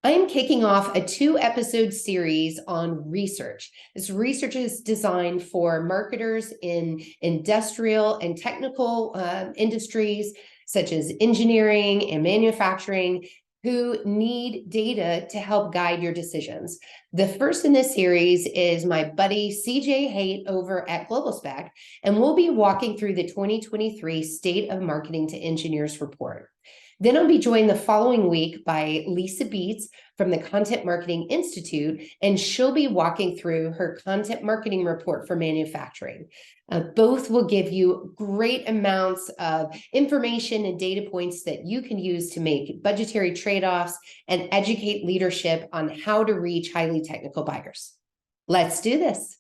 I am kicking off a 2-episode series on research. This research is designed for marketers in industrial and technical industries, such as engineering and manufacturing, who need data to help guide your decisions. The first in this series is my buddy CJ Haight over at GlobalSpec, and we'll be walking through the 2023 State of Marketing to Engineers report. Then I'll be joined the following week by Lisa Beats from the Content Marketing Institute, and she'll be walking through her content marketing report for manufacturing. Both will give you great amounts of information and data points that you can use to make budgetary trade-offs and educate leadership on how to reach highly technical buyers. Let's do this.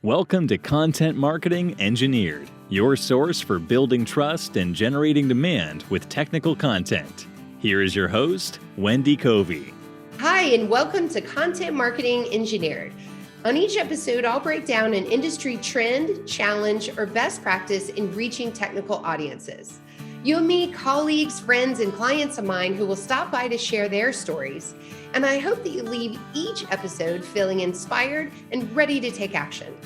Welcome to Content Marketing Engineered, your source for building trust and generating demand with technical content. Here is your host, Wendy Covey. Hi, and welcome to Content Marketing Engineered. On each episode, I'll break down an industry trend, challenge, or best practice in reaching technical audiences. You'll meet colleagues, friends, and clients of mine who will stop by to share their stories. And I hope that you leave each episode feeling inspired and ready to take action.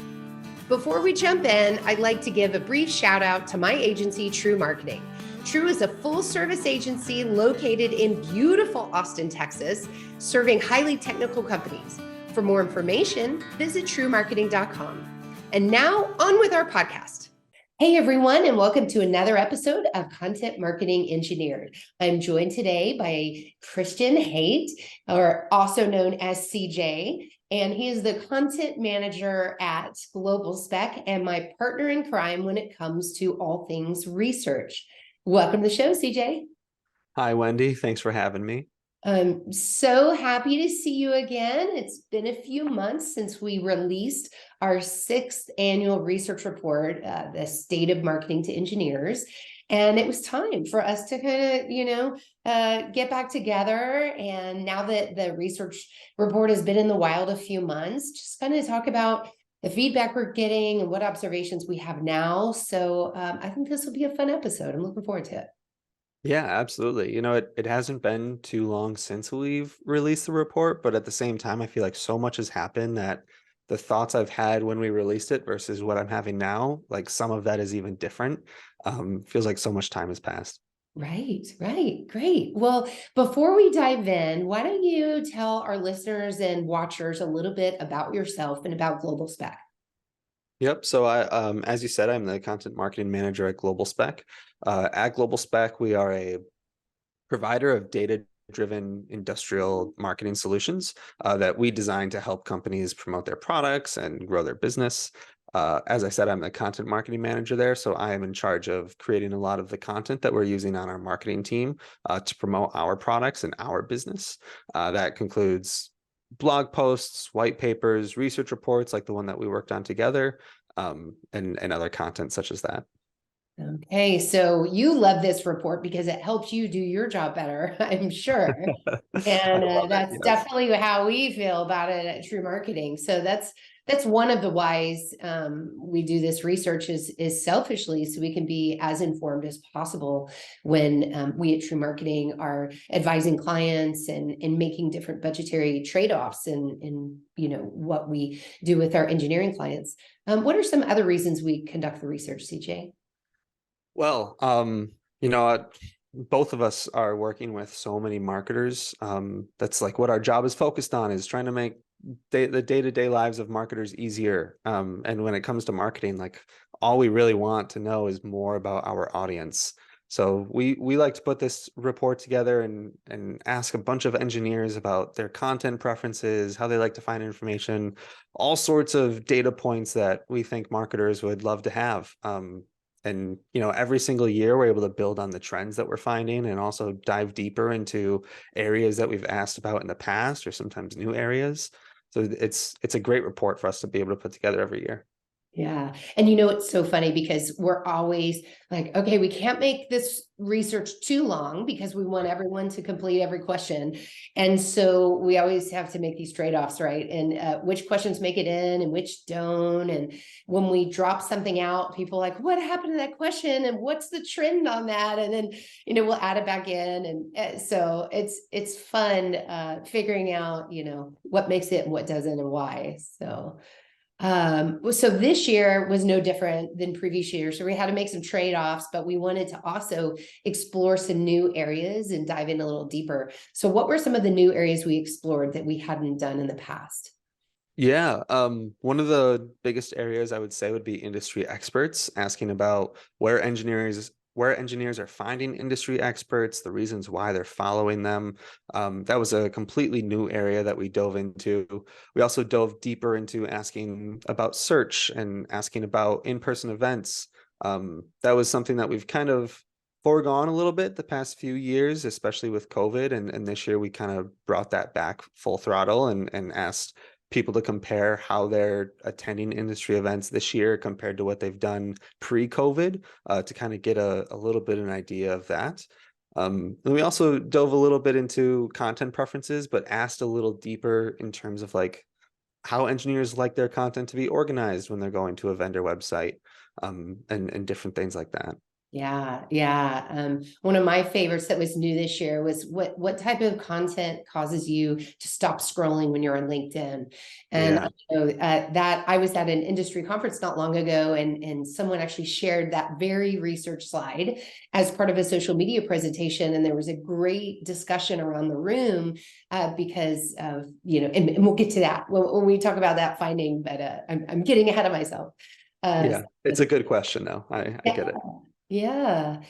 Before we jump in, I'd like to give a brief shout out to my agency, TREW Marketing. TREW is a full-service agency located in beautiful Austin, Texas, serving highly technical companies. For more information, visit trewmarketing.com. And now, on with our podcast. Hey everyone, and welcome to another episode of Content Marketing Engineered. I'm joined today by Christian Haight, or also known as CJ, and he is the content manager at GlobalSpec and my partner in crime when it comes to all things research. Welcome to the show, CJ. Hi, Wendy. Thanks for having me. I'm so happy to see you again. It's been a few months since we released our 6th annual research report, the State of Marketing to Engineers. And it was time for us to kind of, get back together. And now that the research report has been in the wild a few months, just kind of talk about the feedback we're getting and what observations we have now. So I think this will be a fun episode. I'm looking forward to it. Yeah, absolutely. It hasn't been too long since we've released the report, but at the same time, I feel like so much has happened that the thoughts I've had when we released it versus what I'm having now, like some of that is even different. Feels like so much time has passed. Right. Great. Well, before we dive in, why don't you tell our listeners and watchers a little bit about yourself and about GlobalSpec? Yep. So as you said, I'm the content marketing manager at GlobalSpec. At GlobalSpec, we are a provider of data-driven industrial marketing solutions that we design to help companies promote their products and grow their business. As I said, I'm the content marketing manager there, so I am in charge of creating a lot of the content that we're using on our marketing team to promote our products and our business. That concludes blog posts, white papers, research reports like the one that we worked on together, and other content such as that. Okay, so you love this report because it helps you do your job better, I'm sure. And that's definitely how we feel about it at TREW Marketing. So that's one of the whys we do this research is selfishly so we can be as informed as possible when we at TREW Marketing are advising clients and making different budgetary trade-offs in what we do with our engineering clients. What are some other reasons we conduct the research, CJ? Well, both of us are working with so many marketers. That's like what our job is focused on, is trying to make the day-to-day lives of marketers easier. And when it comes to marketing, like all we really want to know is more about our audience. So we like to put this report together and ask a bunch of engineers about their content preferences, how they like to find information, all sorts of data points that we think marketers would love to have. And, every single year we're able to build on the trends that we're finding and also dive deeper into areas that we've asked about in the past or sometimes new areas. So it's a great report for us to be able to put together every year. Yeah. And you know, it's so funny because we're always like, okay, we can't make this research too long because we want everyone to complete every question. And so we always have to make these trade-offs, right? And which questions make it in and which don't. And when we drop something out, people are like, what happened to that question? And what's the trend on that? And then, you know, we'll add it back in. And so it's fun figuring out, you know, what makes it and what doesn't and why. So this year was no different than previous years. So we had to make some trade-offs, but we wanted to also explore some new areas and dive in a little deeper. So what were some of the new areas we explored that we hadn't done in the past? Yeah, one of the biggest areas I would say would be industry experts, asking about where engineers are finding industry experts, the reasons why they're following them. That was a completely new area that we dove into. We also dove deeper into asking about search and asking about in-person events. That was something that we've kind of foregone a little bit the past few years, especially with COVID. And this year we kind of brought that back full throttle and asked people to compare how they're attending industry events this year compared to what they've done pre-COVID, to kind of get a little bit of an idea of that. And we also dove a little bit into content preferences, but asked a little deeper in terms of like how engineers like their content to be organized when they're going to a vendor website, and different things like that. Yeah, yeah. One of my favorites that was new this year was what type of content causes you to stop scrolling when you're on LinkedIn. And Yeah. you know, that I was at an industry conference not long ago, and someone actually shared that very research slide as part of a social media presentation, and there was a great discussion around the room because of, you know, and we'll get to that when we talk about that finding, but I'm getting ahead of myself. Yeah, it's So, a good question though. I get it. yeah.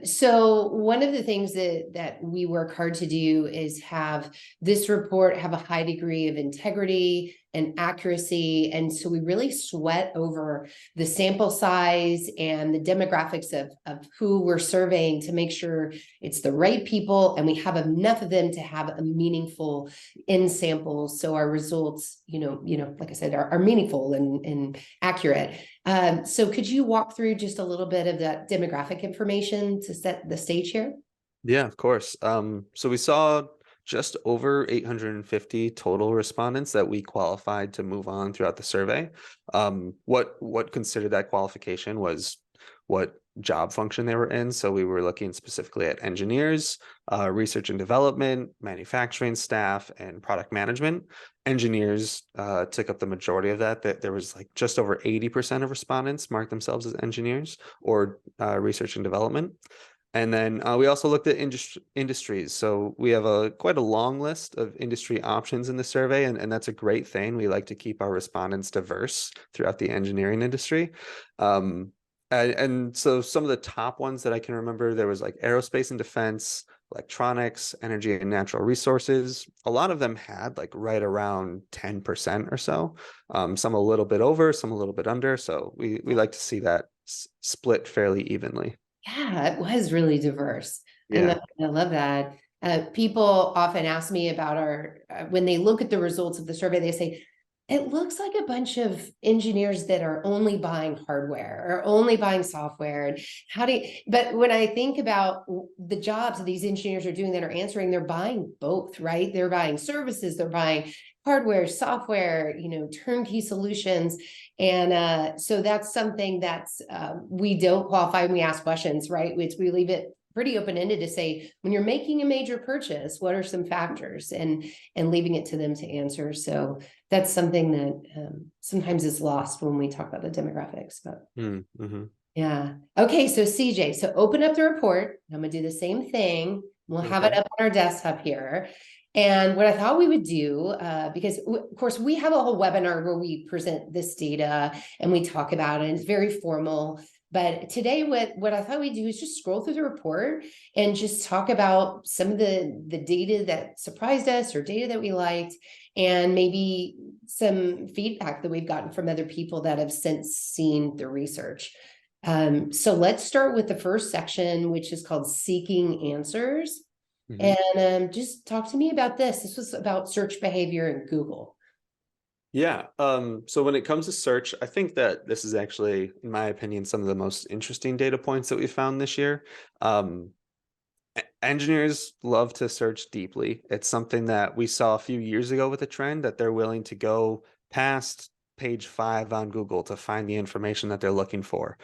So one of the things that we work hard to do is have this report have a high degree of integrity and accuracy. And so we really sweat over the sample size and the demographics of who we're surveying to make sure it's the right people and we have enough of them to have a meaningful in samples. So our results, like I said, are meaningful and accurate. So could you walk through just a little bit of that demographic information to set the stage here? Yeah, of course. So we saw just over 850 total respondents that we qualified to move on throughout the survey. What considered that qualification was what job function they were in. So we were looking specifically at engineers, research and development, manufacturing staff, and product management. Engineers took up the majority of that. That there was like just over 80% of respondents marked themselves as engineers or research and development. And then we also looked at industries. So we have quite a long list of industry options in the survey, and that's a great thing. We like to keep our respondents diverse throughout the engineering industry. And so some of the top ones that I can remember, there was like aerospace and defense, electronics, energy and natural resources. A lot of them had like right around 10% or so. Some a little bit over, some a little bit under. So we like to see that split fairly evenly. Yeah, it was really diverse. And Yeah. I love that. People often ask me about when they look at the results of the survey, they say, it looks like a bunch of engineers that are only buying hardware or only buying software. And but when I think about the jobs that these engineers are doing that are answering, they're buying both, right? They're buying services, they're buying hardware, software, turnkey solutions. And so that's something that's we don't qualify when we ask questions, right? We leave it pretty open-ended to say, when you're making a major purchase, what are some factors, and leaving it to them to answer. So that's something that sometimes is lost when we talk about the demographics. But yeah. Okay, so CJ, so open up the report. I'm gonna do the same thing. We'll have it Okay. up on our desktop here. And what I thought we would do, because of course we have a whole webinar where we present this data and we talk about it, and it's very formal. But today, what I thought we'd do is just scroll through the report and just talk about some of the data that surprised us or data that we liked, and maybe some feedback that we've gotten from other people that have since seen the research. So let's start with the first section, which is called Seeking Answers. Mhm. And just talk to me about this. This was about search behavior in Google. Yeah. So when it comes to search, I think that this is actually, in my opinion, some of the most interesting data points that we found this year. Um, Engineers love to search deeply. It's something that we saw a few years ago with a trend that they're willing to go past page 5 on Google to find the information that they're looking for.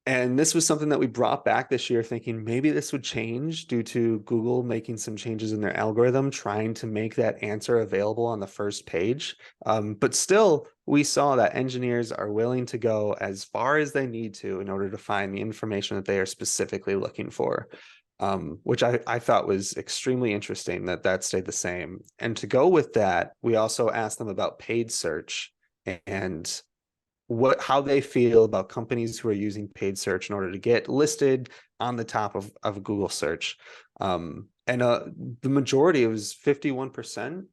And this was something that we brought back this year, thinking maybe this would change due to Google making some changes in their algorithm, trying to make that answer available on the first page. But still, we saw that engineers are willing to go as far as they need to in order to find the information that they are specifically looking for, which I thought was extremely interesting that that stayed the same. And to go with that, we also asked them about paid search and how they feel about companies who are using paid search in order to get listed on the top of Google search. And the majority, it was 51%,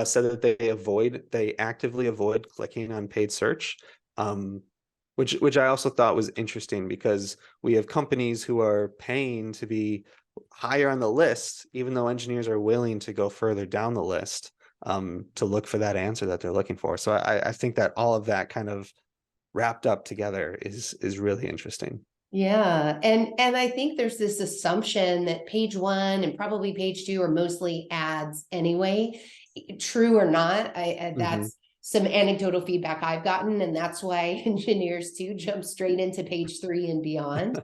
said that they actively avoid clicking on paid search. Which I also thought was interesting because we have companies who are paying to be higher on the list, even though engineers are willing to go further down the list, to look for that answer that they're looking for. So I think that all of that kind of wrapped up together is really interesting. Yeah, and I think there's this assumption that page one and probably page two are mostly ads anyway. True or not, Hmm. that's some anecdotal feedback I've gotten, and that's why engineers too jump straight into page three and beyond.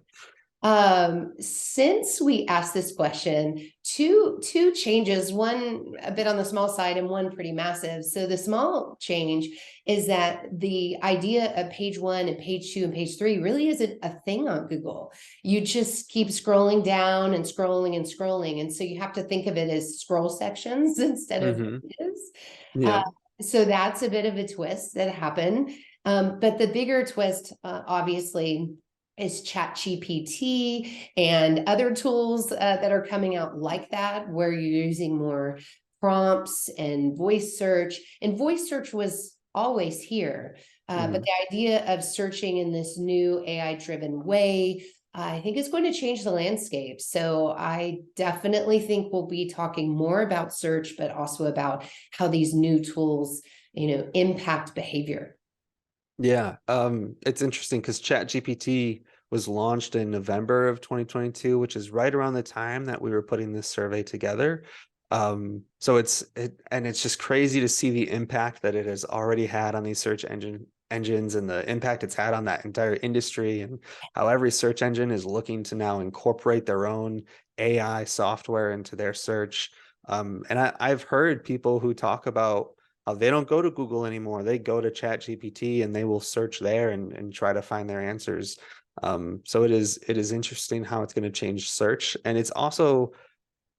Since we asked this question, two changes, one a bit on the small side and one pretty massive. So the small change is that the idea of page one and page two and page three really isn't a thing on Google. You just keep scrolling down and scrolling and scrolling. And so you have to think of it as scroll sections instead of Hmm. pages. Uh, Yeah. so that's a bit of a twist that happened. But the bigger twist, obviously, is ChatGPT and other tools that are coming out like that, where you're using more prompts and voice search. And voice search was always here, but Hmm. the idea of searching in this new AI-driven way, I think is going to change the landscape. So I definitely think we'll be talking more about search, but also about how these new tools, impact behavior. Yeah. It's interesting because ChatGPT was launched in November of 2022, which is right around the time that we were putting this survey together. So it's just crazy to see the impact that it has already had on these engines and the impact it's had on that entire industry, and how every search engine is looking to now incorporate their own AI software into their search. And I've heard people who talk about they don't go to Google anymore. They go to ChatGPT and they will search there and try to find their answers. So it is interesting how it's going to change search. And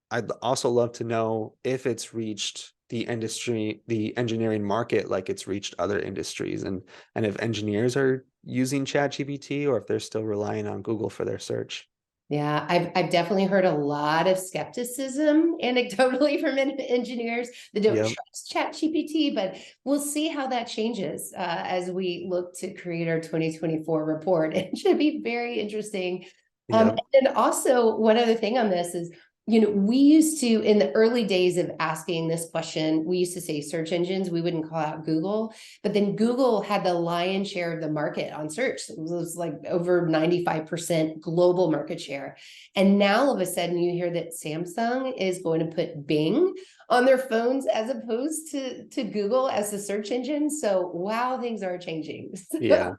I'd also love to know if it's reached the industry, the engineering market, like it's reached other industries, and if engineers are using ChatGPT or if they're still relying on Google for their search. Yeah, I've definitely heard a lot of skepticism anecdotally from engineers that don't Yep. trust ChatGPT, but we'll see how that changes as we look to create our 2024 report. It should be very interesting. Yep. And also, one other thing on this is, we used to, in the early days of asking this question, we used to say search engines, we wouldn't call out Google, but then Google had the lion's share of the market on search. It was like over 95% global market share. And now all of a sudden you hear that Samsung is going to put Bing on their phones as opposed to Google as the search engine. So wow, things are changing. Yeah.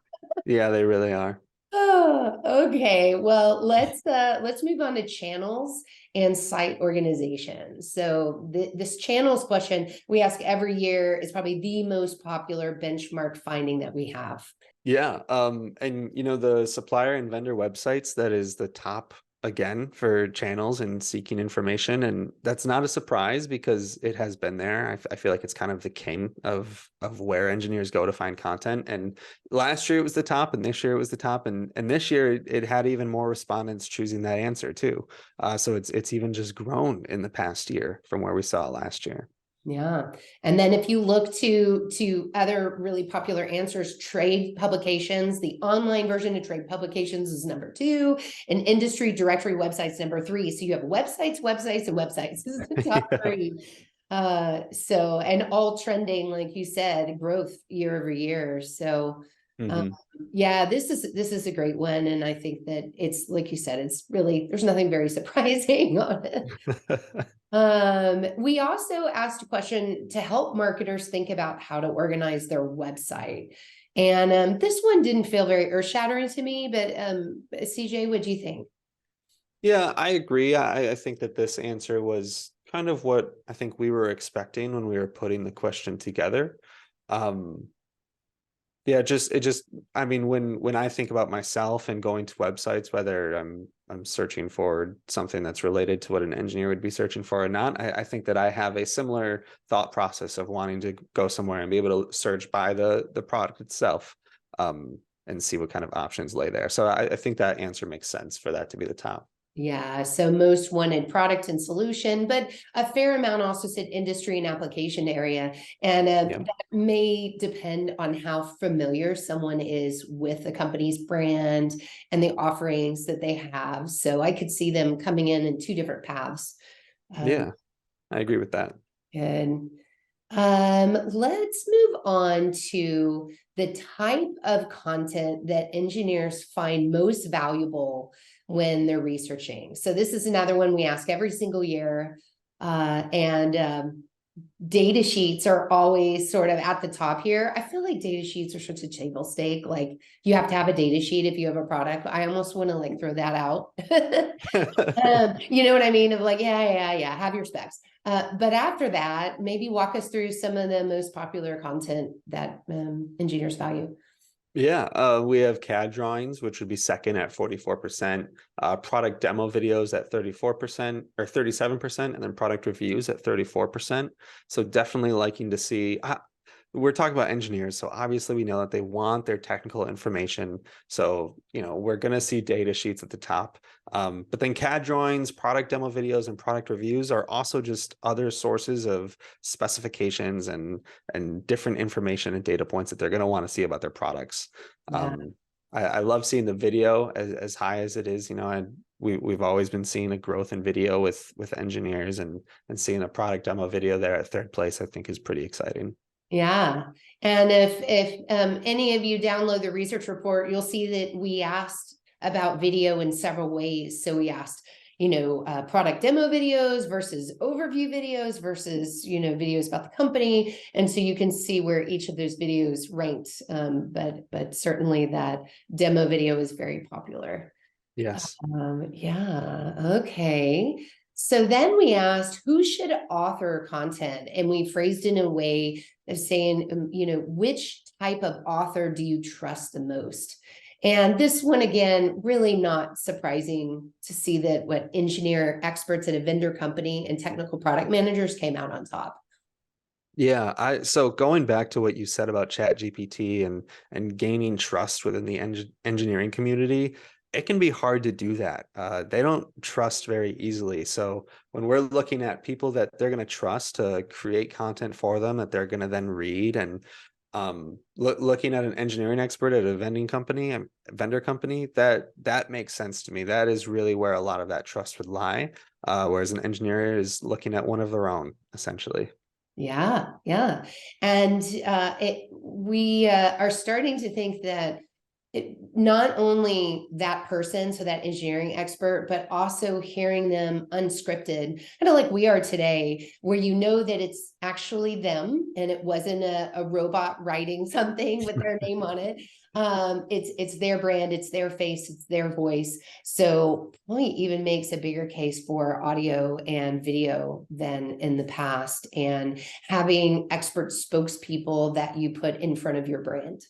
Yeah, they really are. Oh, okay. Well, let's move on to channels and site organization. So this channels question we ask every year is probably the most popular benchmark finding that we have. Yeah, and the supplier and vendor websites, that is the top again for channels and seeking information, and that's not a surprise because it has been there. I feel like it's kind of the king of where engineers go to find content. And last year it was the top, and this year it was the top, and this year it had even more respondents choosing that answer too. So it's even just grown in the past year from where we saw it last year. Yeah. And then if you look to other really popular answers, trade publications, the online version of trade publications is number 2, and industry directory websites number 3. So you have websites, websites, and websites. This is the top Yeah. 3. So, and all trending, like you said, growth year over year. So, um, Hmm. yeah, this is a great one. And I think that it's, like you said, it's really, there's nothing very surprising on it. We also asked a question to help marketers think about how to organize their website. And this one didn't feel very earth-shattering to me, but CJ, what do you think? Yeah, I agree. I think that this answer was kind of what I think we were expecting when we were putting the question together. Um, yeah, I mean, when I think about myself and going to websites, whether I'm searching for something that's related to what an engineer would be searching for or not, I think that I have a similar thought process of wanting to go somewhere and be able to search by the product itself, and see what kind of options lay there. So I think that answer makes sense for that to be the top. Yeah, so most wanted product and solution, but a fair amount also said industry and application area. And Yeah. that may depend on how familiar someone is with the company's brand and the offerings that they have. So I could see them coming in two different paths. Um, Yeah, I agree with that. and let's move on to the type of content that engineers find most valuable when they're researching. So this is another one we ask every single year. And data sheets are always sort of at the top here. I feel like data sheets are such a table stake. Like you have to have a data sheet if you have a product. I almost want to like throw that out. You know what I mean? Of like, yeah, have your specs. But after that, maybe walk us through some of the most popular content that engineers value. Yeah, we have CAD drawings, which would be second at 44%, product demo videos at 34% or 37%, and then product reviews at 34%. So definitely liking to see. We're talking about engineers, so obviously we know that they want their technical information. So, we're going to see data sheets at the top. But then CAD drawings, product demo videos, and product reviews are also just other sources of specifications and different information and data points that they're going to want to see about their products. Yeah. Um, I love seeing the video as high as it is, and we've always been seeing a growth in video with engineers, and seeing a product demo video there at third place, I think is pretty exciting. Yeah. And if any of you download the research report, you'll see that we asked about video in several ways. So we asked, product demo videos versus overview videos versus, videos about the company. And so you can see where each of those videos ranked. But certainly that demo video is very popular. Yes. Yeah, okay. So then we asked who should author content, and we phrased it in a way of saying, which type of author do you trust the most? And this one, again, really not surprising to see that what engineer experts at a vendor company and technical product managers came out on top. Yeah, so going back to what you said about Chat GPT and gaining trust within the engineering community, it can be hard to do that. They don't trust very easily. So when we're looking at people that they're going to trust to create content for them that they're going to then read, and looking at an engineering expert at a vendor company, that makes sense to me. That is really where a lot of that trust would lie. Whereas an engineer is looking at one of their own, essentially. Yeah. And we are starting to think that not only that person, so that engineering expert, but also hearing them unscripted, kind of like we are today, where that it's actually them and it wasn't a robot writing something with their name on it. It's their brand, it's their face, it's their voice. So probably even makes a bigger case for audio and video than in the past, and having expert spokespeople that you put in front of your brand.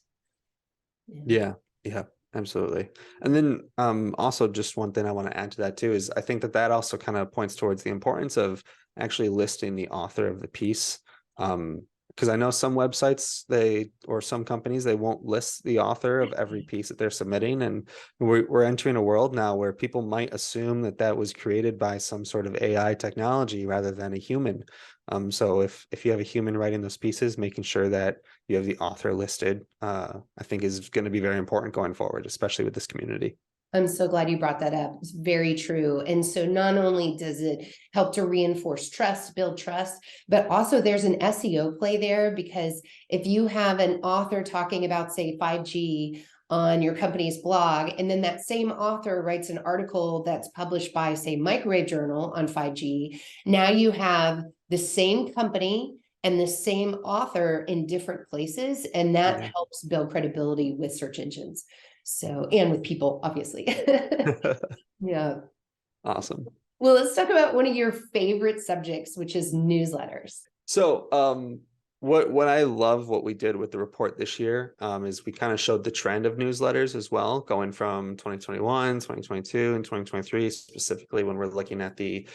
Yeah, yeah, absolutely. And then also just one thing I want to add to that too is I think that also kind of points towards the importance of actually listing the author of the piece. Because I know some websites or some companies, they won't list the author of every piece that they're submitting. And we're entering a world now where people might assume that was created by some sort of AI technology rather than a human. So if you have a human writing those pieces, making sure that you have the author listed, I think is going to be very important going forward, especially with this community. I'm so glad you brought that up. It's very true. And so not only does it help to reinforce trust, build trust, but also there's an SEO play there, because if you have an author talking about, say, 5G on your company's blog, and then that same author writes an article that's published by, say, Microwave Journal on 5G, now you have the same company and the same author in different places, and that helps build credibility with search engines. So, and with people, obviously. Yeah. Awesome. Well, let's talk about one of your favorite subjects, which is newsletters. So, what I love what we did with the report this year is we kind of showed the trend of newsletters as well, going from 2021, 2022, and 2023, specifically when we're looking at the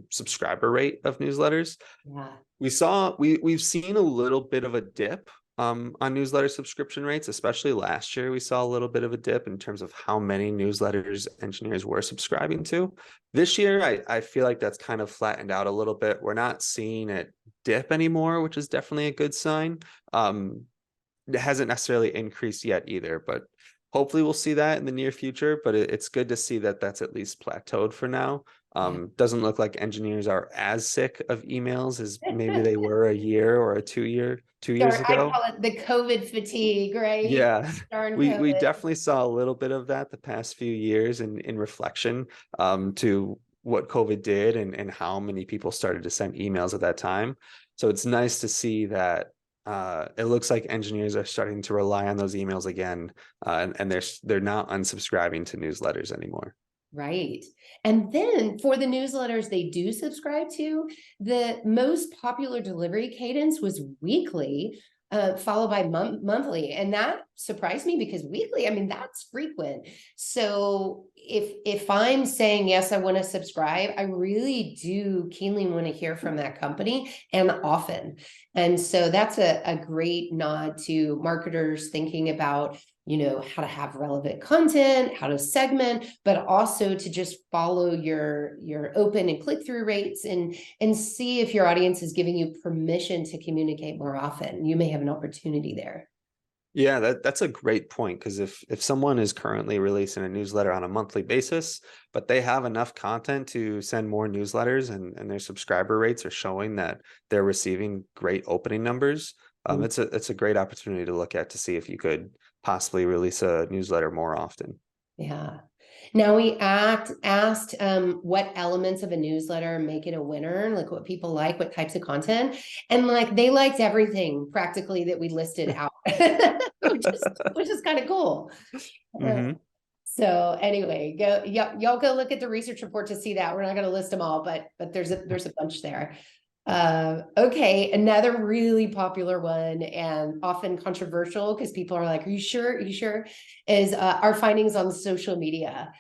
subscriber rate of newsletters. Yeah. We've seen a little bit of a dip on newsletter subscription rates, especially last year. We saw a little bit of a dip in terms of how many newsletters engineers were subscribing to. This year, I feel like that's kind of flattened out a little bit. We're not seeing it dip anymore, which is definitely a good sign. It hasn't necessarily increased yet either, but hopefully we'll see that in the near future. But it's good to see that that's at least plateaued for now. Doesn't look like engineers are as sick of emails as maybe they were a year or 2 years ago. I call it the COVID fatigue, right? Yeah, Darn we COVID. definitely saw a little bit of that the past few years in reflection to what COVID did and how many people started to send emails at that time. So it's nice to see that it looks like engineers are starting to rely on those emails again, and they're not unsubscribing to newsletters anymore. Right. And then for the newsletters they do subscribe to, the most popular delivery cadence was weekly, followed by monthly. And that surprised me, because weekly, I mean, that's frequent. So if I'm saying, yes, I want to subscribe, I really do keenly want to hear from that company, and often. And so that's a great nod to marketers thinking about, how to have relevant content, how to segment, but also to just follow your open and click-through rates and see if your audience is giving you permission to communicate more often. You may have an opportunity there. Yeah, that's a great point, because if someone is currently releasing a newsletter on a monthly basis, but they have enough content to send more newsletters and their subscriber rates are showing that they're receiving great opening numbers, it's a great opportunity to look at to see if you could possibly release a newsletter more often. Yeah. Now we asked what elements of a newsletter make it a winner, like what people like, what types of content, and like they liked everything practically that we listed out, which is kind of cool. So anyway, y'all go look at the research report to see that. We're not going to list them all, but there's a bunch there. Okay, another really popular one and often controversial, because people are like, are you sure is our findings on social media.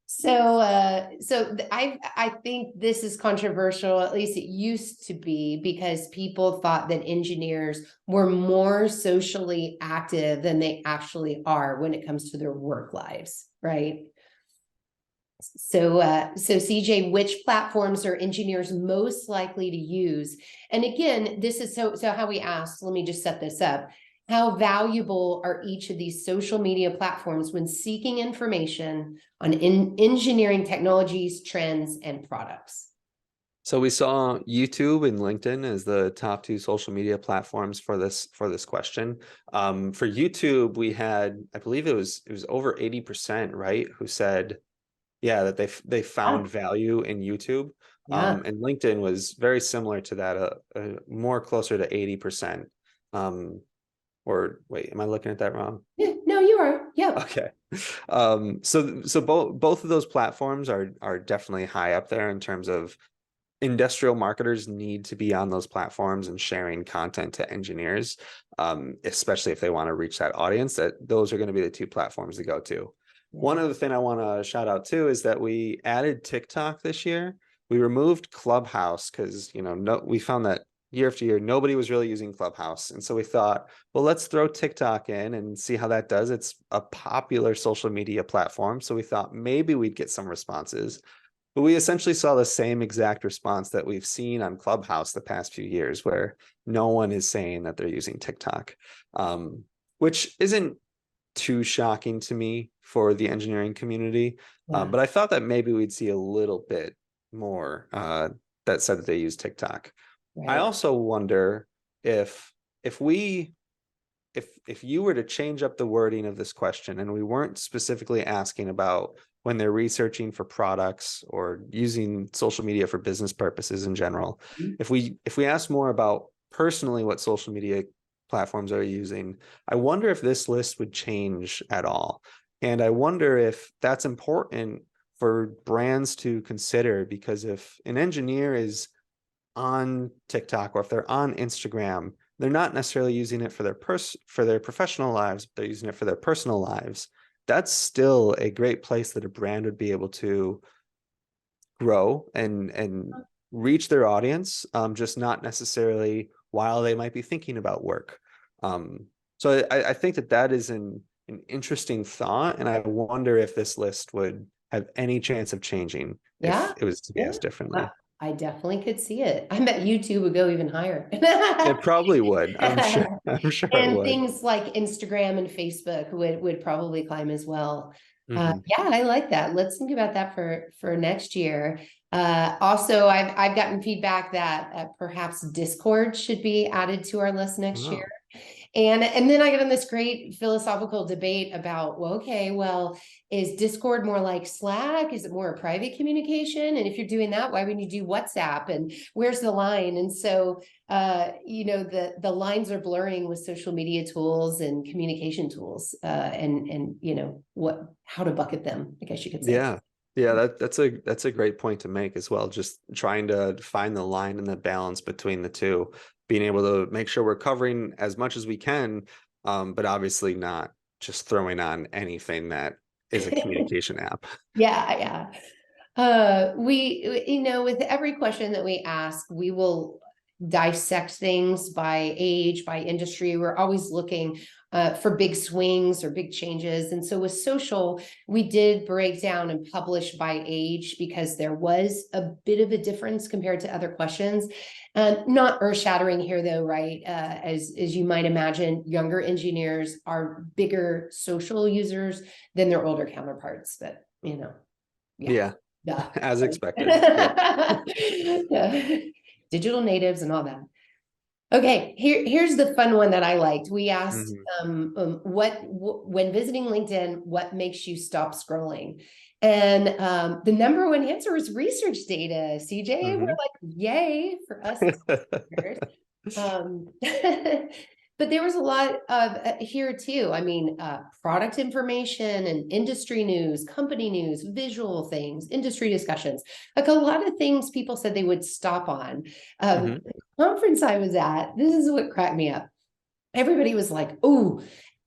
So I think this is controversial, at least it used to be, because people thought that engineers were more socially active than they actually are when it comes to their work lives, right? So CJ, which platforms are engineers most likely to use? And again, this is so how we asked, let me just set this up. How valuable are each of these social media platforms when seeking information on engineering technologies, trends, and products? So we saw YouTube and LinkedIn as the top two social media platforms for this question. For YouTube, we had, I believe it was over 80%, right, who said, yeah, that they found value in YouTube. And LinkedIn was very similar to that, more closer to 80%. Or wait, am I looking at that wrong? Yeah, no, you are. Yeah. Okay. So both of those platforms are definitely high up there in terms of industrial marketers need to be on those platforms and sharing content to engineers, especially if they want to reach that audience. That those are going to be the two platforms to go to. One other thing I want to shout out too is that we added TikTok this year. We removed Clubhouse because we found that year after year nobody was really using Clubhouse, and so we thought, well, let's throw TikTok in and see how that does. It's a popular social media platform, so we thought maybe we'd get some responses. But we essentially saw the same exact response that we've seen on Clubhouse the past few years, where no one is saying that they're using TikTok, which isn't too shocking to me for the engineering community. Yeah. But I thought that maybe we'd see a little bit more that said that they use TikTok. I Right. also wonder if if we if you were to change up the wording of this question and we weren't specifically asking about when they're researching for products or using social media for business purposes in general, if we ask more about personally what social media platforms are using, I wonder if this list would change at all. And I wonder if that's important for brands to consider, because if an engineer is on TikTok or if they're on Instagram, they're not necessarily using it for their professional lives, but they're using it for their personal lives. That's still a great place that a brand would be able to grow and reach their audience, just not necessarily while they might be thinking about work. So I think that that is an interesting thought, and I wonder if this list would have any chance of changing Yeah. if it was to be Yeah. asked differently. I definitely could see it. I bet YouTube would go even higher. It probably would. I'm sure. I'm sure it And would. things like Instagram and Facebook would probably climb as well. Mhm. Yeah, I like that. Let's think about that for next year. Also, I've gotten feedback that perhaps Discord should be added to our list next year. Oh, And then I get in this great philosophical debate about, well, okay, well, is Discord more like Slack? Is it more a private communication? And if you're doing that, why wouldn't you do WhatsApp? And where's the line? And so, the lines are blurring with social media tools and communication tools, and how to bucket them, I guess you could say. yeah. Yeah, that's a great point to make as well. Just trying to find the line and the balance between the two, being able to make sure we're covering as much as we can, but obviously not just throwing on anything that is a communication app. Yeah, yeah. With every question that we ask, we will dissect things by age, by industry. We're always looking for big swings or big changes. And so with social, we did break down and publish by age because there was a bit of a difference compared to other questions. Not earth-shattering here, though, right? As you might imagine, younger engineers are bigger social users than their older counterparts. But yeah. Yeah, Duh. as expected. Yep. Yeah. Digital natives and all that. Okay, here's the fun one that I liked. We asked, Mhm. when visiting LinkedIn, what makes you stop scrolling? And the number one answer was research data. CJ, we're Mhm. like, yay for us. Um, but there was a lot of here too. I mean, product information and industry news, company news, visual things, industry discussions, like a lot of things people said they would stop on. Mhm. The conference I was at, this is what cracked me up. Everybody was like, oh,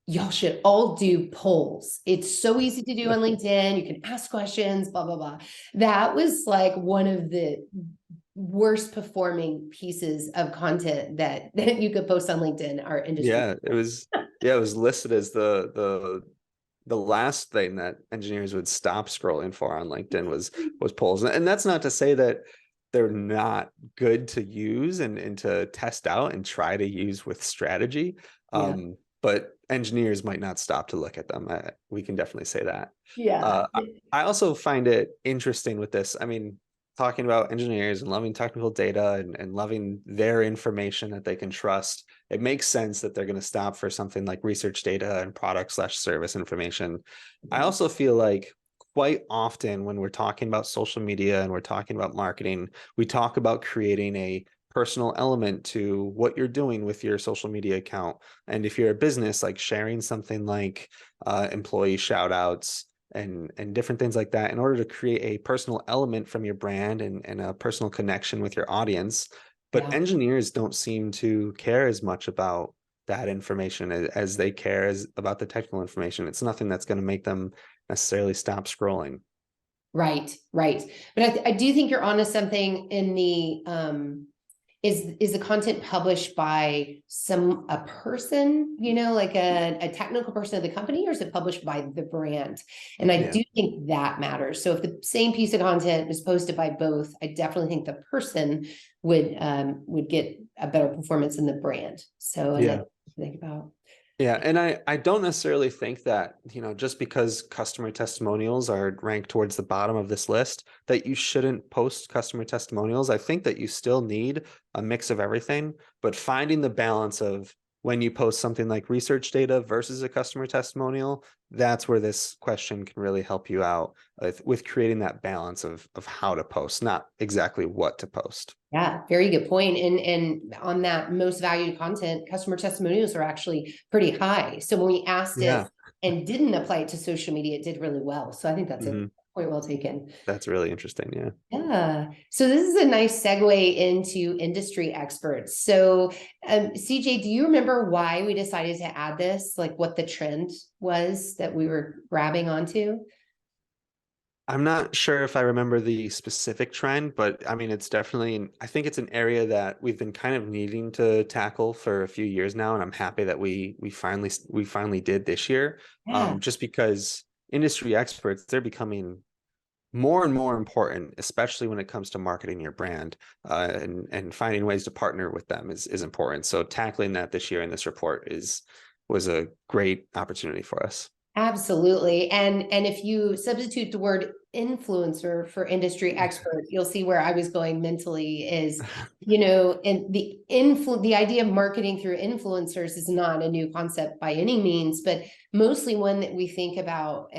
y'all should all do polls. It's so easy to do on LinkedIn. You can ask questions, blah, blah, blah. That was like one of the worst performing pieces of content that you could post on LinkedIn, our industry. It was listed as the last thing that engineers would stop scrolling for on LinkedIn was polls. And that's not to say that they're not good to use and to test out and try to use with strategy. Yeah. But engineers might not stop to look at them. We can definitely say that. Yeah. I also find it interesting with this. I mean, talking about engineers and loving technical data and loving their information that they can trust, it makes sense that they're going to stop for something like research data and product/service information. I also feel like quite often when we're talking about social media and we're talking about marketing, we talk about creating a personal element to what you're doing with your social media account. And if you're a business, like sharing something like employee shout outs and different things like that in order to create a personal element from your brand and a personal connection with your audience. But Yeah. engineers don't seem to care as much about that information as they care about the technical information. It's nothing that's going to make them necessarily stop scrolling. Right. Right. But I do think you're onto something in the is the content published by a person, like a technical person of the company, or is it published by the brand? And I Yeah. do think that matters. So if the same piece of content is posted by both, I definitely think the person would get a better performance in the brand. So, and Yeah. that think about. Yeah, and I don't necessarily think that, just because customer testimonials are ranked towards the bottom of this list, that you shouldn't post customer testimonials. I think that you still need a mix of everything, but finding the balance of when you post something like research data versus a customer testimonial, that's where this question can really help you out with creating that balance of how to post, not exactly what to post. Yeah, very good point. And on that most valued content, customer testimonials are actually pretty high. So when we asked it Yeah. and didn't apply it to social media, it did really well. So I think that's a hmm point well taken. That's really interesting. Yeah. Yeah. So this is a nice segue into industry experts. So CJ, do you remember why we decided to add this? Like what the trend was that we were grabbing onto? I'm not sure if I remember the specific trend, but I mean, it's definitely, I think it's an area that we've been kind of needing to tackle for a few years now. And I'm happy that we finally did this year. Yeah. Just because industry experts, they're becoming more and more important, especially when it comes to marketing your brand, and finding ways to partner with them is important. So tackling that this year in this report was a great opportunity for us. Absolutely. And if you substitute the word influencer for industry expert, you'll see where I was going mentally is, and the idea of marketing through influencers is not a new concept by any means, but mostly one that we think about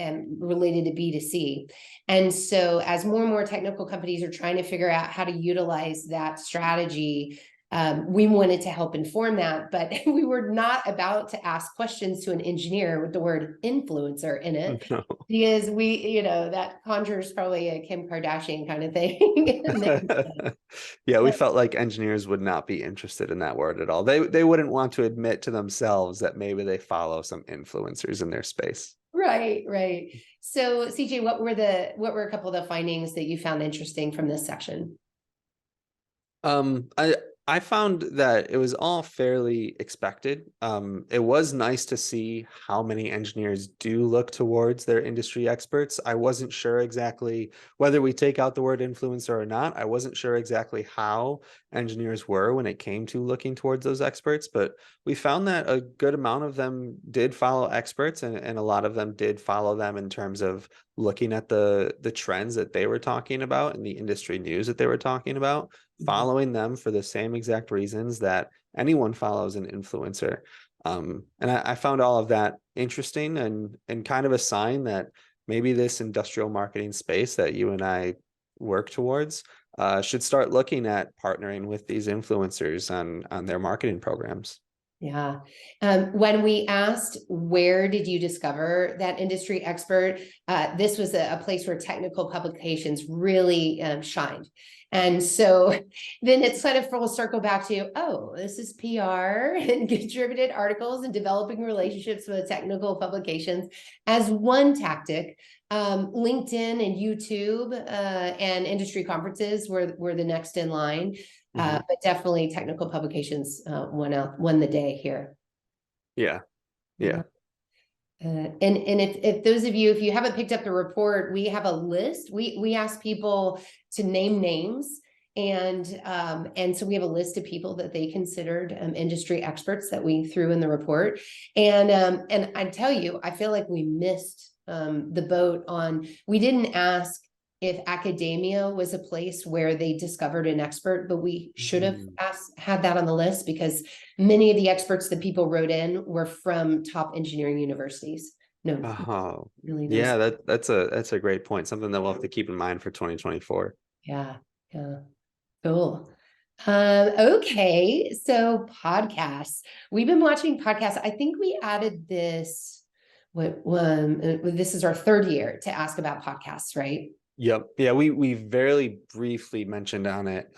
related to B2C. And so as more and more technical companies are trying to figure out how to utilize that strategy, we wanted to help inform that, but we were not about to ask questions to an engineer with the word influencer in it, No. because that conjures probably a Kim Kardashian kind of thing. Yeah, we felt like engineers would not be interested in that word at all. They wouldn't want to admit to themselves that maybe they follow some influencers in their space. Right, right. So CJ, what were a couple of the findings that you found interesting from this section? I found that it was all fairly expected. It was nice to see how many engineers do look towards their industry experts. I wasn't sure exactly whether we take out the word influencer or not. I wasn't sure exactly how engineers were when it came to looking towards those experts, but we found that a good amount of them did follow experts, and a lot of them did follow them in terms of looking at the trends that they were talking about and the industry news that they were talking about, following them for the same exact reasons that anyone follows an influencer. And I found all of that interesting and kind of a sign that maybe this industrial marketing space that you and I work towards should start looking at partnering with these influencers on their marketing programs. Yeah. When we asked, where did you discover that industry expert? This was a place where technical publications really shined. And so then it's kind of full circle back to, oh, this is PR and contributed articles and developing relationships with technical publications as one tactic. LinkedIn and YouTube and industry conferences were the next in line. But definitely technical publications won the day here. Yeah. Yeah. And if those of you, if you haven't picked up the report, we have a list. We ask people to name names, and so we have a list of people that they considered industry experts that we threw in the report. And I tell you, I feel like we missed the boat on. We didn't ask if academia was a place where they discovered an expert, but we should have had that on the list, because many of the experts that people wrote in were from top engineering universities. No, Oh, really nice. yeah, that's a great point. Something that we'll have to keep in mind for 2024. Yeah, yeah, cool. Okay, so podcasts. We've been watching podcasts. I think we added this. This is our third year to ask about podcasts, right? Yep. Yeah, we very briefly mentioned on it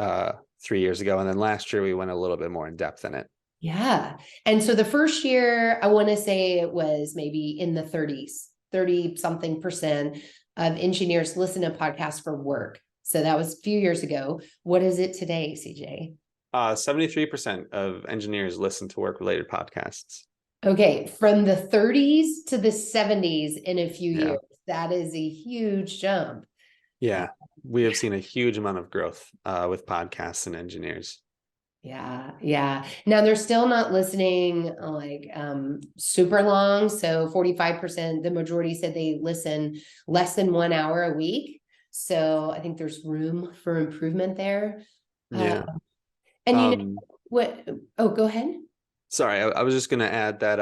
3 years ago, and then last year we went a little bit more in depth in it. Yeah. And so the first year, I want to say it was maybe in the 30s, 30 something percent of engineers listen to podcasts for work. So that was a few years ago. What is it today, CJ? 73% of engineers listen to work-related podcasts. Okay, from the 30s to the 70s in a few Yeah. years. That is a huge jump. Yeah, we have seen a huge amount of growth with podcasts and engineers. Yeah, yeah. Now they're still not listening like super long. So 45%, the majority said they listen less than 1 hour a week. So I think there's room for improvement there. Uh, Yeah. and you know Um, what? Oh, go ahead. Sorry, I was just going to add that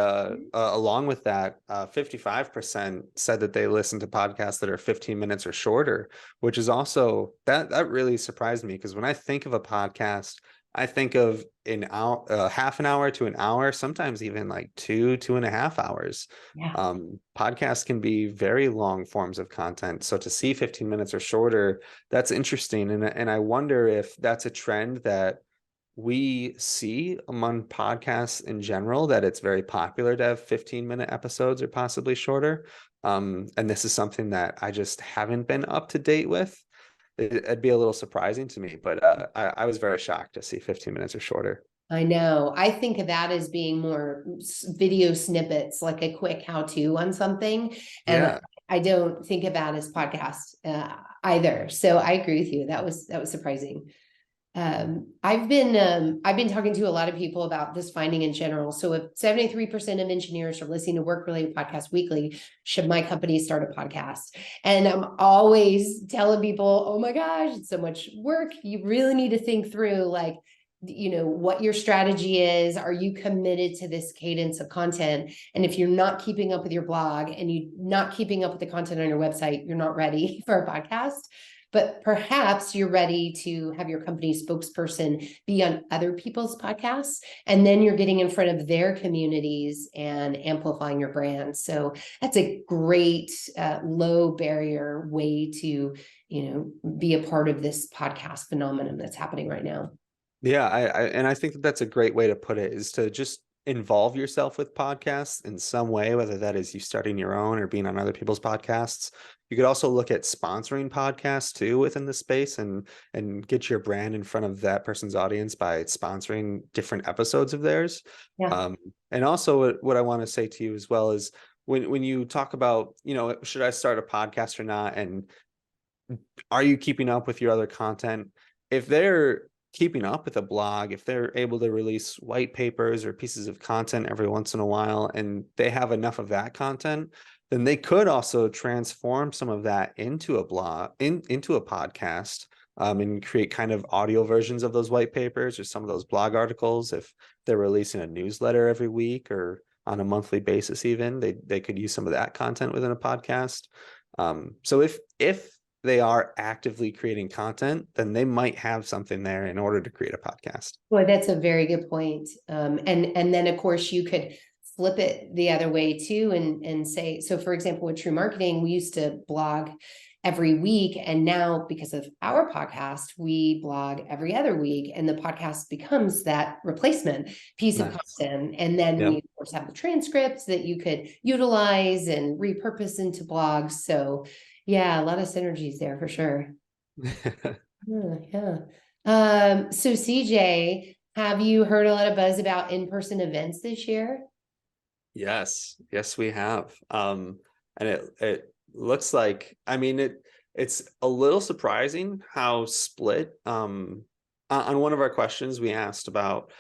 along with that, 55% said that they listen to podcasts that are 15 minutes or shorter, which is also that really surprised me because when I think of a podcast, I think of an hour, half an hour to an hour, sometimes even like 2.5 hours. Yeah. Podcasts can be very long forms of content. So to see 15 minutes or shorter, that's interesting. And I wonder if that's a trend that we see among podcasts in general, that it's very popular to have 15-minute episodes or possibly shorter. And this is something that I just haven't been up to date with. It'd be a little surprising to me, but I was very shocked to see 15 minutes or shorter. I know. I think of that as being more video snippets, like a quick how-to on something. And Yeah. I don't think of that as podcast either. So I agree with you. That was surprising. I've been talking to a lot of people about this finding in general. So if 73% of engineers are listening to work-related podcasts weekly, should my company start a podcast? And I'm always telling people, oh my gosh, it's so much work. You really need to think through like, what your strategy is. Are you committed to this cadence of content? And if you're not keeping up with your blog and you're not keeping up with the content on your website, you're not ready for a podcast. But perhaps you're ready to have your company spokesperson be on other people's podcasts, and then you're getting in front of their communities and amplifying your brand. So that's a great low barrier way to, be a part of this podcast phenomenon that's happening right now. Yeah, and I think that that's a great way to put it, is to just involve yourself with podcasts in some way, whether that is you starting your own or being on other people's podcasts. You could also look at sponsoring podcasts too within the space, and get your brand in front of that person's audience by sponsoring different episodes of theirs. Yeah. And also what I want to say to you as well is when you talk about, should I start a podcast or not? And are you keeping up with your other content? If they're keeping up with a blog, if they're able to release white papers or pieces of content every once in a while, and they have enough of that content, then they could also transform some of that into a blog, into a podcast, and create kind of audio versions of those white papers or some of those blog articles. If they're releasing a newsletter every week or on a monthly basis, even they could use some of that content within a podcast. So if they are actively creating content, then they might have something there in order to create a podcast. Well, that's a very good point. And then of course you could flip it the other way too, and say, so for example, with TREW Marketing, we used to blog every week, and now because of our podcast, we blog every other week, and the podcast becomes that replacement piece of Nice. content. And then Yeah. we of course have the transcripts that you could utilize and repurpose into blogs. So yeah, a lot of synergies there for sure. Yeah. So CJ, have you heard a lot of buzz about in-person events this year? Yes, we have. And it looks like, I mean, it's a little surprising how split. On one of our questions, we asked about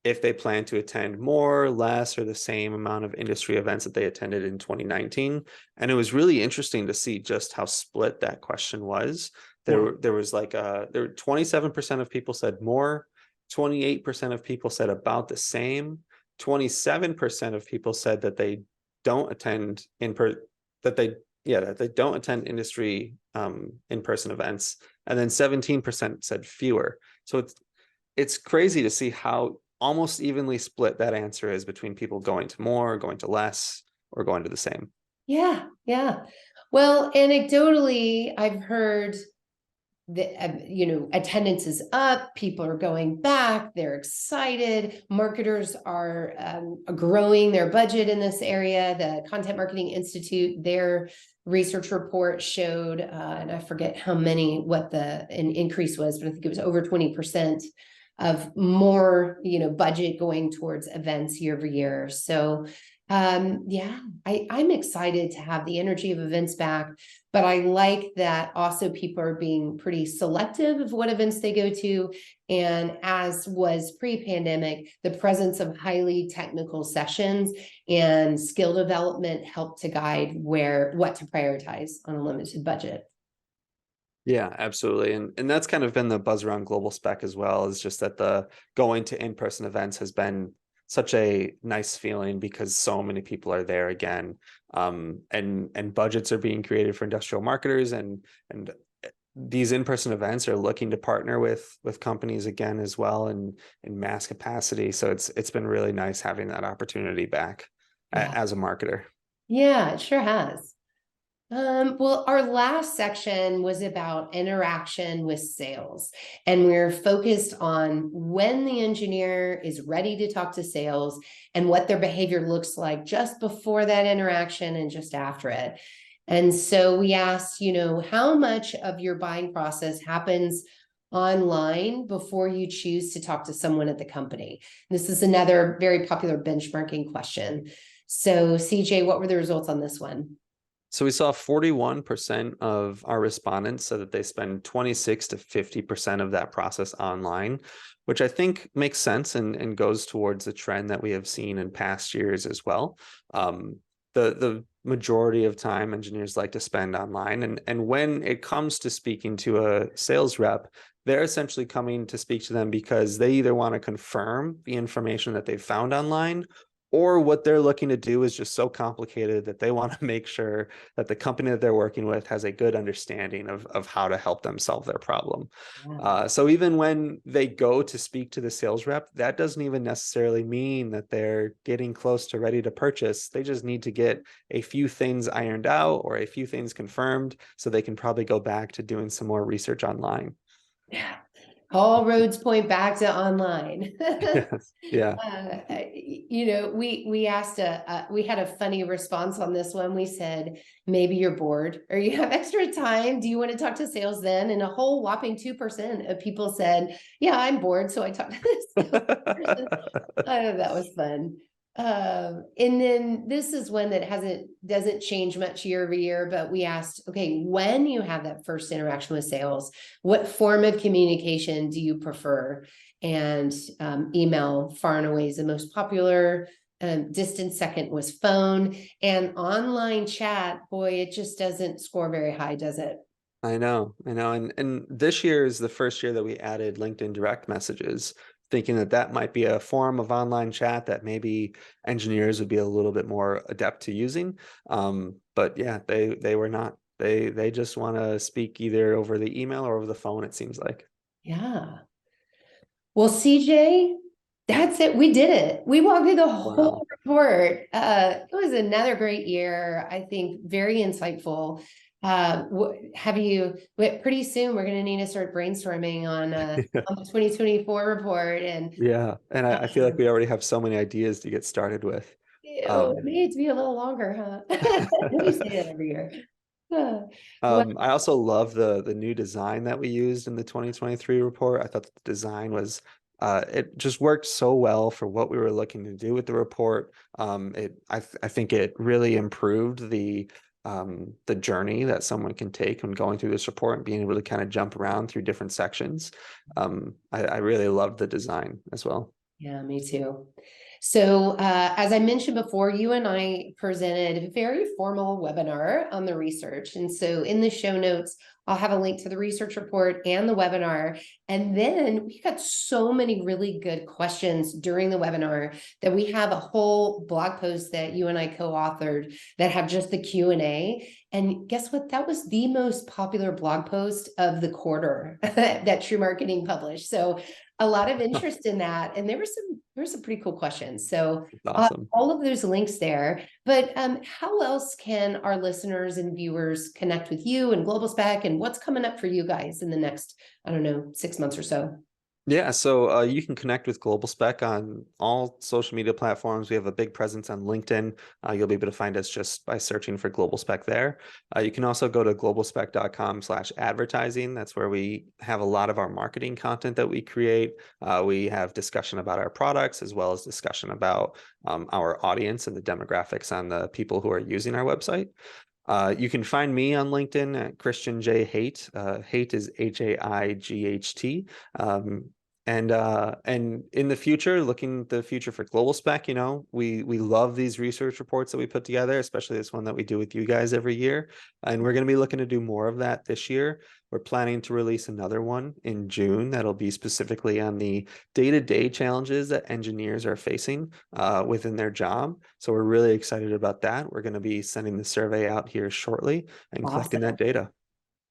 if they plan to attend more, less, or the same amount of industry events that they attended in 2019. And it was really interesting to see just how split that question was. There was like there were 27% of people said more, 28% of people said about the same, 27% of people said that they don't attend that they don't attend industry in-person events, and then 17% said fewer. So it's crazy to see how almost evenly split that answer is between people going to more, going to less, or going to the same. Yeah, yeah. Well, anecdotally, I've heard that attendance is up, people are going back, they're excited, marketers are growing their budget in this area. The Content Marketing Institute, their research report showed, and I forget what an increase was, but I think it was over 20% of more budget going towards events year over year. So Yeah, I'm excited to have the energy of events back, but I like that also people are being pretty selective of what events they go to. And as was pre-pandemic, the presence of highly technical sessions and skill development help to guide what to prioritize on a limited budget. Yeah, absolutely. And that's kind of been the buzz around GlobalSpec as well, is just that the going to in-person events has been such a nice feeling because so many people are there again. And budgets are being created for industrial marketers, and these in-person events are looking to partner with companies again as well in mass capacity. So it's been really nice having that opportunity back Yeah, as a marketer. yeah, it sure has. Well, our last section was about interaction with sales, and we're focused on when the engineer is ready to talk to sales and what their behavior looks like just before that interaction and just after it. And so we asked, how much of your buying process happens online before you choose to talk to someone at the company? This is another very popular benchmarking question. So, CJ, what were the results on this one? So we saw 41% of our respondents said that they spend 26 to 50% of that process online, which I think makes sense and goes towards the trend that we have seen in past years as well. The majority of time engineers like to spend online. And when it comes to speaking to a sales rep, they're essentially coming to speak to them because they either want to confirm the information that they've found online, or what they're looking to do is just so complicated that they want to make sure that the company that they're working with has a good understanding of how to help them solve their problem. Yeah. So even when they go to speak to the sales rep, that doesn't even necessarily mean that they're getting close to ready to purchase. They just need to get a few things ironed out or a few things confirmed so they can probably go back to doing some more research online. Yeah. All roads point back to online. Yes. Yeah. We asked we had a funny response on this one. We said, maybe you're bored or you have extra time. Do you want to talk to sales then? And a whole whopping 2% of people said, yeah, I'm bored. So I talked to this person. That was fun. And then this is one that doesn't change much year over year, but we asked, okay, when you have that first interaction with sales, what form of communication do you prefer? And email far and away is the most popular. Distant second was phone, and online chat. Boy, it just doesn't score very high, does it? I know. And this year is the first year that we added LinkedIn direct messages, thinking that that might be a form of online chat that maybe engineers would be a little bit more adept to using. But yeah, they were not. They just want to speak either over the email or over the phone, it seems like. Yeah. Well, CJ, that's it. We did it. We walked through the Wow. whole report. It was another great year. I think very insightful. Pretty soon we're going to need to start brainstorming on the 2024 report. And Yeah. And I feel like um, we already have so many ideas to get started with. it Um, needs to be a little longer, huh? We say that every year. Uh, well, I also love the new design that we used in the 2023 report. I thought the design was it just worked so well for what we were looking to do with the report. I think it really improved the journey that someone can take when going through this report and being able to kind of jump around through different sections. I really loved the design as well. yeah, me too. So, as I mentioned before, you and I presented a very formal webinar on the research. And so in the show notes, I'll have a link to the research report and the webinar. And then we got so many really good questions during the webinar that we have a whole blog post that you and I co-authored that have just the Q&A. And guess what? That was the most popular blog post of the quarter that TREW Marketing published. So a lot of interest in that, and there were some pretty cool questions. So Awesome. all of those links there. But how else can our listeners and viewers connect with you and GlobalSpec, and what's coming up for you guys in the next, I don't know, 6 months or so? Yeah, so you can connect with GlobalSpec on all social media platforms. We have a big presence on LinkedIn. You'll be able to find us just by searching for GlobalSpec there. You can also go to globalspec.com/advertising. That's where we have a lot of our marketing content that we create. We have discussion about our products as well as discussion about our audience and the demographics on the people who are using our website. You can find me on LinkedIn at Christian J. Haight. Haight is Haight. And in the future, looking at the future for GlobalSpec, we love these research reports that we put together, especially this one that we do with you guys every year. And we're going to be looking to do more of that this year. We're planning to release another one in June that'll be specifically on the day-to-day challenges that engineers are facing within their job. So we're really excited about that. We're going to be sending the survey out here shortly and collecting that data.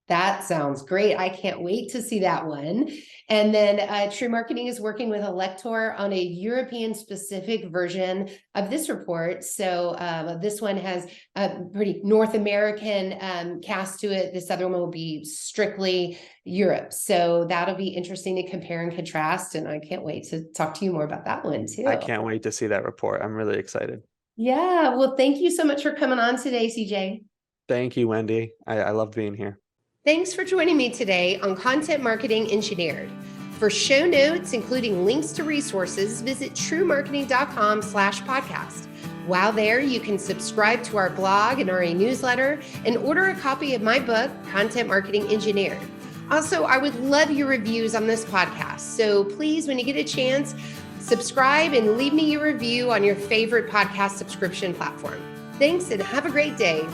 That sounds great. I can't wait to see that one. And then TREW Marketing is working with a lector on a European specific version of this report. So this one has a pretty North American cast to it. This other one will be strictly Europe. So that'll be interesting to compare and contrast. And I can't wait to talk to you more about that one too. I can't wait to see that report. I'm really excited. Yeah. Well, thank you so much for coming on today, CJ. Thank you, Wendy. I loved being here. Thanks for joining me today on Content Marketing Engineered. For show notes, including links to resources, visit trewmarketing.com/podcast. While there, you can subscribe to our blog and our newsletter and order a copy of my book, Content Marketing Engineered. Also, I would love your reviews on this podcast. So please, when you get a chance, subscribe and leave me your review on your favorite podcast subscription platform. Thanks and have a great day.